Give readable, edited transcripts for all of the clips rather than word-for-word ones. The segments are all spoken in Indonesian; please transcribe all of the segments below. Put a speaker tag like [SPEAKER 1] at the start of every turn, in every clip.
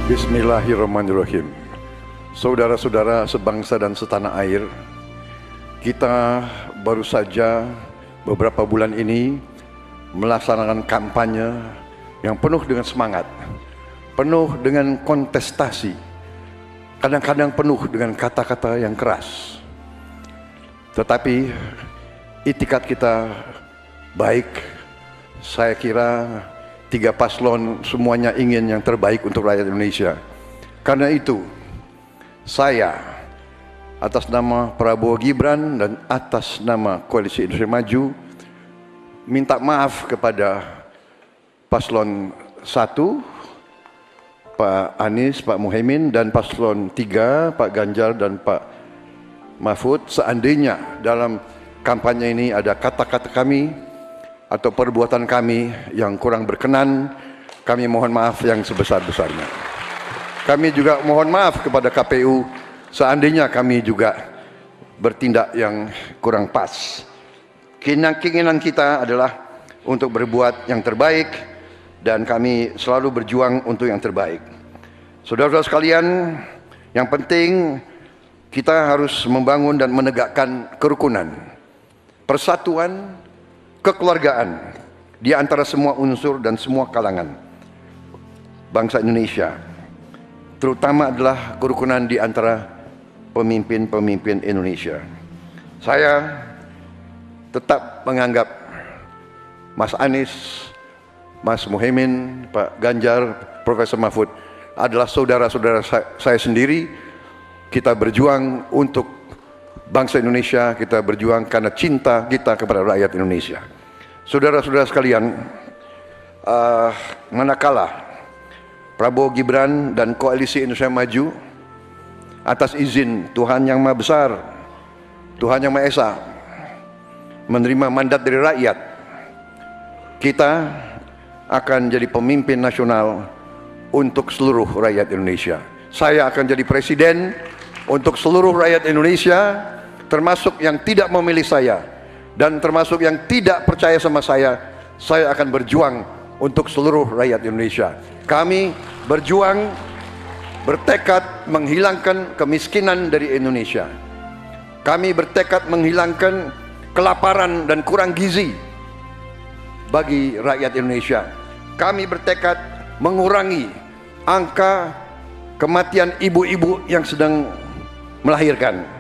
[SPEAKER 1] Bismillahirrahmanirrahim. Saudara-saudara sebangsa dan setanah air, kita baru saja beberapa bulan ini melaksanakan kampanye yang penuh dengan semangat, penuh dengan kontestasi, kadang-kadang penuh dengan kata-kata yang keras. Tetapi itikat kita baik. Saya kira tiga paslon semuanya ingin yang terbaik untuk rakyat Indonesia. Karena itu, saya atas nama Prabowo Gibran dan atas nama Koalisi Indonesia Maju minta maaf kepada paslon 1 Pak Anies, Pak Muhaimin, dan paslon 3 Pak Ganjar dan Pak Mahfud. Seandainya dalam kampanye ini ada kata-kata kami atau perbuatan kami yang kurang berkenan, kami mohon maaf yang sebesar-besarnya. Kami juga mohon maaf kepada KPU seandainya kami juga bertindak yang kurang pas. Keinginan kita adalah untuk berbuat yang terbaik dan kami selalu berjuang untuk yang terbaik. Saudara-saudara sekalian, yang penting kita harus membangun dan menegakkan kerukunan, persatuan, kekeluargaan di antara semua unsur dan semua kalangan bangsa Indonesia, terutama adalah kerukunan di antara pemimpin-pemimpin Indonesia. Saya tetap menganggap Mas Anies, Mas Muhaimin, Pak Ganjar, Profesor Mahfud adalah saudara-saudara saya sendiri. Kita berjuang untuk bangsa Indonesia, kita berjuang karena cinta kita kepada rakyat Indonesia. Saudara-saudara sekalian, manakala Prabowo Gibran dan Koalisi Indonesia Maju atas izin Tuhan Yang Maha Besar, Tuhan Yang Maha Esa, menerima mandat dari rakyat, kita akan jadi pemimpin nasional untuk seluruh rakyat Indonesia. Saya akan jadi presiden untuk seluruh rakyat Indonesia, termasuk yang tidak memilih saya dan termasuk yang tidak percaya sama saya akan berjuang untuk seluruh rakyat Indonesia. Kami berjuang, bertekad menghilangkan kemiskinan dari Indonesia. Kami bertekad menghilangkan kelaparan dan kurang gizi bagi rakyat Indonesia. Kami bertekad mengurangi angka kematian ibu-ibu yang sedang melahirkan.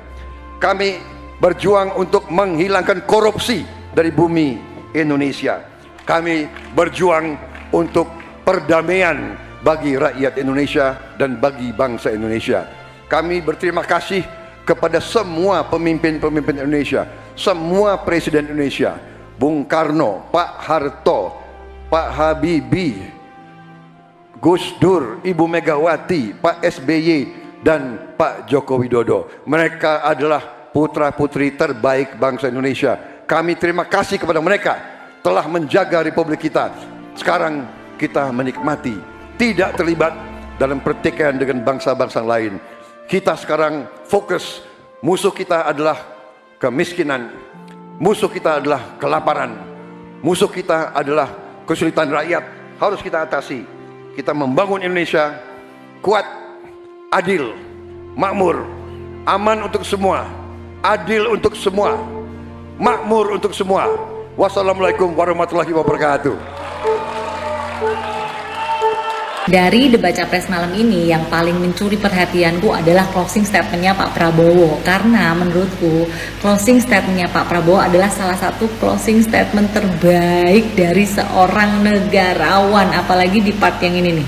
[SPEAKER 1] Kami berjuang untuk menghilangkan korupsi dari bumi Indonesia. Kami berjuang untuk perdamaian bagi rakyat Indonesia dan bagi bangsa Indonesia. Kami berterima kasih kepada semua pemimpin-pemimpin Indonesia, semua presiden Indonesia, Bung Karno, Pak Harto, Pak Habibie, Gus Dur, Ibu Megawati, Pak SBY, dan Pak Joko Widodo. Mereka adalah putra-putri terbaik bangsa Indonesia. Kami terima kasih kepada mereka telah menjaga republik kita. Sekarang kita menikmati, tidak terlibat dalam pertikaian dengan bangsa-bangsa lain. Kita sekarang fokus, musuh kita adalah kemiskinan, musuh kita adalah kelaparan, musuh kita adalah kesulitan rakyat. Harus kita atasi. Kita membangun Indonesia kuat, adil, makmur, aman untuk semua, adil untuk semua, makmur untuk semua. Wassalamualaikum warahmatullahi wabarakatuh.
[SPEAKER 2] Dari debat capres malam ini yang paling mencuri perhatianku adalah closing statementnya Pak Prabowo. Karena menurutku closing statementnya Pak Prabowo adalah salah satu closing statement terbaik dari seorang negarawan, apalagi di part yang ini nih.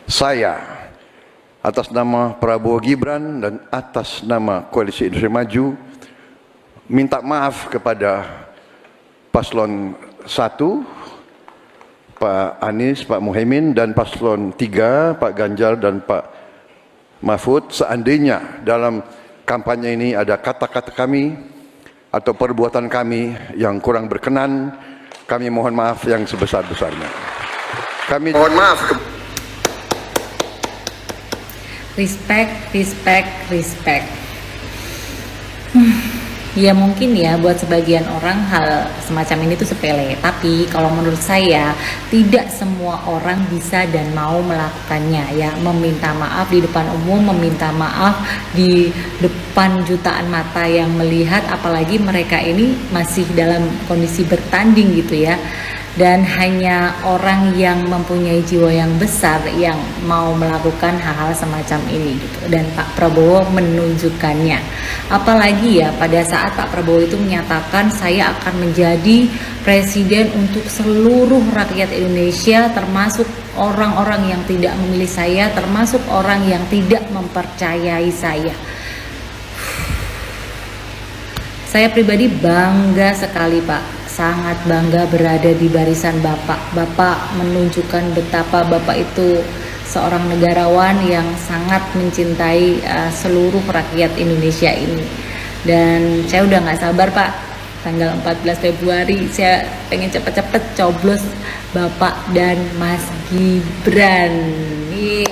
[SPEAKER 1] Saya atas nama Prabowo Gibran dan atas nama Koalisi Indonesia Maju minta maaf kepada paslon 1 Pak Anies, Pak Muhaimin, dan paslon 3 Pak Ganjar dan Pak Mahfud. Seandainya dalam kampanye ini ada kata-kata kami atau perbuatan kami yang kurang berkenan, kami mohon maaf yang sebesar-besarnya. Kami mohon maaf.
[SPEAKER 2] Respect. Ya mungkin ya buat sebagian orang hal semacam ini tuh sepele, tapi kalau menurut saya tidak semua orang bisa dan mau melakukannya ya, meminta maaf di depan umum, meminta maaf di depan jutaan mata yang melihat, apalagi mereka ini masih dalam kondisi bertanding gitu ya. Dan hanya orang yang mempunyai jiwa yang besar yang mau melakukan hal-hal semacam ini gitu. Dan Pak Prabowo menunjukkannya. Apalagi ya pada saat Pak Prabowo itu menyatakan saya akan menjadi presiden untuk seluruh rakyat Indonesia, termasuk orang-orang yang tidak memilih saya, termasuk orang yang tidak mempercayai saya. Saya pribadi bangga sekali Pak, sangat bangga berada di barisan Bapak. Bapak menunjukkan betapa Bapak itu seorang negarawan yang sangat mencintai seluruh rakyat Indonesia ini. Dan saya udah gak sabar Pak, tanggal 14 Februari saya pengen cepet-cepet coblos Bapak dan Mas Gibran. Yeay.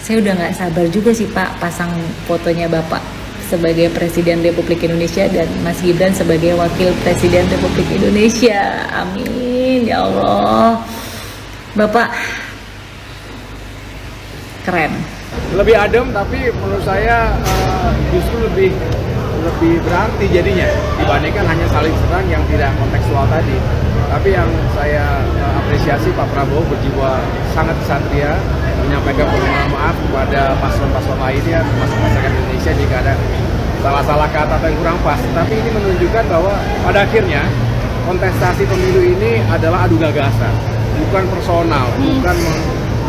[SPEAKER 2] Saya udah gak sabar juga sih Pak pasang fotonya Bapak sebagai Presiden Republik Indonesia dan Mas Gibran sebagai Wakil Presiden Republik Indonesia. Amin ya Allah. Bapak keren.
[SPEAKER 3] Lebih adem, tapi menurut saya justru lebih berarti jadinya dibandingkan hanya saling serang yang tidak kontekstual tadi. Tapi yang saya apresiasi Pak Prabowo berjiwa sangat kesatria, menyampaikan permohonan maaf kepada paslon-paslon lainnya, termasuk masyarakat Indonesia jika ada salah-salah kata atau yang kurang pas. Tapi ini menunjukkan bahwa pada akhirnya kontestasi pemilu ini adalah adu gagasan, bukan personal, bukan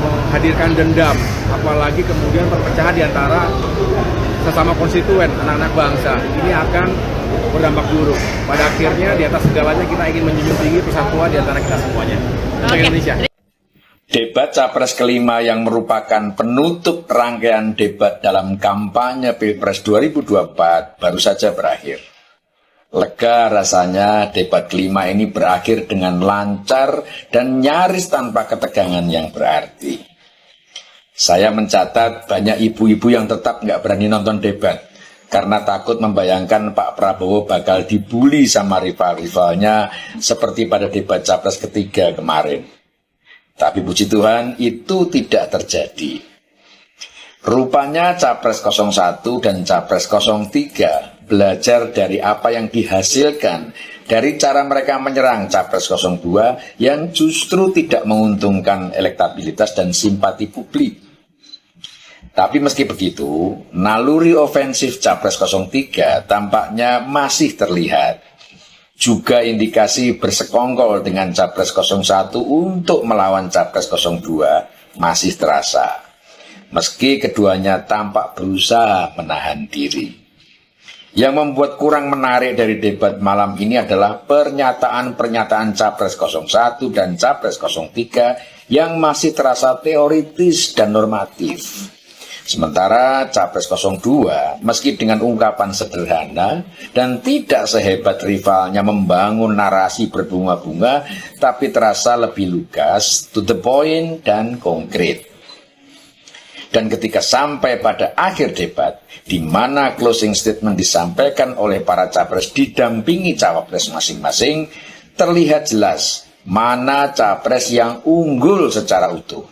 [SPEAKER 3] menghadirkan dendam, apalagi kemudian perpecahan di antara sesama konstituen, anak-anak bangsa. Ini akan berdampak buruk. Pada akhirnya di atas segalanya kita ingin menjunjung tinggi persatuan di antara kita semuanya. Untuk Indonesia.
[SPEAKER 4] Debat Capres kelima yang merupakan penutup rangkaian debat dalam kampanye Pilpres 2024 baru saja berakhir. Lega rasanya debat kelima ini berakhir dengan lancar dan nyaris tanpa ketegangan yang berarti. Saya mencatat banyak ibu-ibu yang tetap nggak berani nonton debat karena takut membayangkan Pak Prabowo bakal dibully sama rival-rivalnya seperti pada debat Capres ketiga kemarin. Tapi puji Tuhan itu tidak terjadi. Rupanya Capres 01 dan Capres 03 belajar dari apa yang dihasilkan dari cara mereka menyerang Capres 02 yang justru tidak menguntungkan elektabilitas dan simpati publik. Tapi meski begitu, naluri ofensif Capres 03 tampaknya masih terlihat. Juga indikasi bersekongkol dengan Capres 01 untuk melawan Capres 02 masih terasa. Meski keduanya tampak berusaha menahan diri. Yang membuat kurang menarik dari debat malam ini adalah pernyataan-pernyataan Capres 01 dan Capres 03 yang masih terasa teoritis dan normatif. Sementara Capres 02 meski dengan ungkapan sederhana dan tidak sehebat rivalnya membangun narasi berbunga-bunga, tapi terasa lebih lugas, to the point dan konkret. Dan ketika sampai pada akhir debat, di mana closing statement disampaikan oleh para capres didampingi cawapres masing-masing, terlihat jelas mana capres yang unggul secara utuh.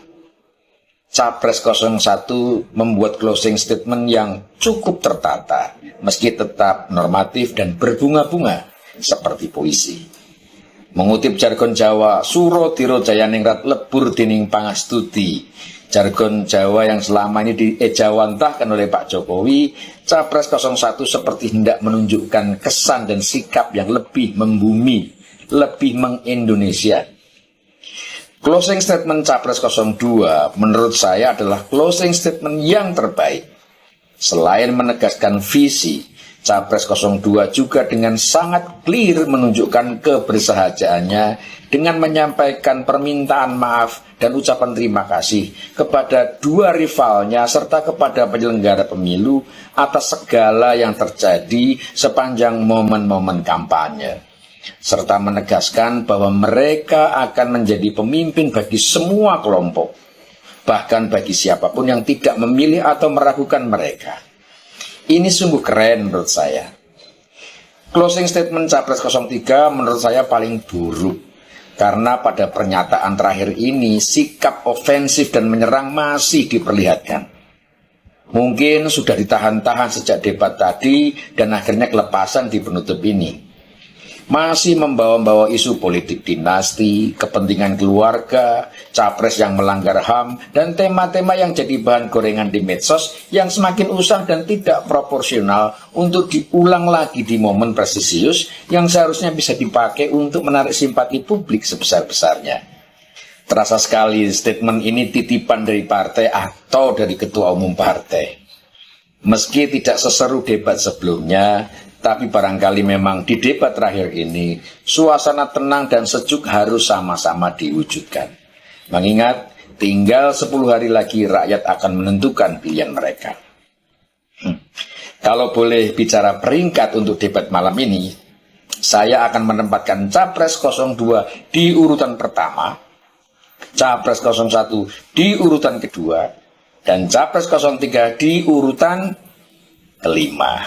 [SPEAKER 4] Capres 01 membuat closing statement yang cukup tertata, meski tetap normatif dan berbunga-bunga seperti puisi. Mengutip jargon Jawa, Suro Tiro Jayaningrat lebur dining pangastuti. Jargon Jawa yang selama ini diejawantahkan oleh Pak Jokowi, Capres 01 seperti hendak menunjukkan kesan dan sikap yang lebih membumi, lebih mengindonesia. Closing statement Capres 02 menurut saya adalah closing statement yang terbaik. Selain menegaskan visi, Capres 02 juga dengan sangat clear menunjukkan kebersahajaannya dengan menyampaikan permintaan maaf dan ucapan terima kasih kepada dua rivalnya serta kepada penyelenggara pemilu atas segala yang terjadi sepanjang momen-momen kampanye. Serta menegaskan bahwa mereka akan menjadi pemimpin bagi semua kelompok, bahkan bagi siapapun yang tidak memilih atau meragukan mereka. Ini sungguh keren menurut saya. Closing statement Capres 03 menurut saya paling buruk. Karena pada pernyataan terakhir ini, sikap ofensif dan menyerang masih diperlihatkan. Mungkin sudah ditahan-tahan sejak debat tadi dan akhirnya kelepasan di penutup ini. Masih membawa-bawa isu politik dinasti, kepentingan keluarga, capres yang melanggar HAM, dan tema-tema yang jadi bahan gorengan di medsos yang semakin usang dan tidak proporsional untuk diulang lagi di momen prestisius yang seharusnya bisa dipakai untuk menarik simpati publik sebesar-besarnya. Terasa sekali statement ini titipan dari partai atau dari ketua umum partai. Meski tidak seseru debat sebelumnya, tapi barangkali memang di debat terakhir ini, suasana tenang dan sejuk harus sama-sama diwujudkan. Mengingat, tinggal 10 hari lagi rakyat akan menentukan pilihan mereka. Kalau boleh bicara peringkat untuk debat malam ini, saya akan menempatkan Capres 02 di urutan pertama, Capres 01 di urutan kedua, dan Capres 03 di urutan kelima.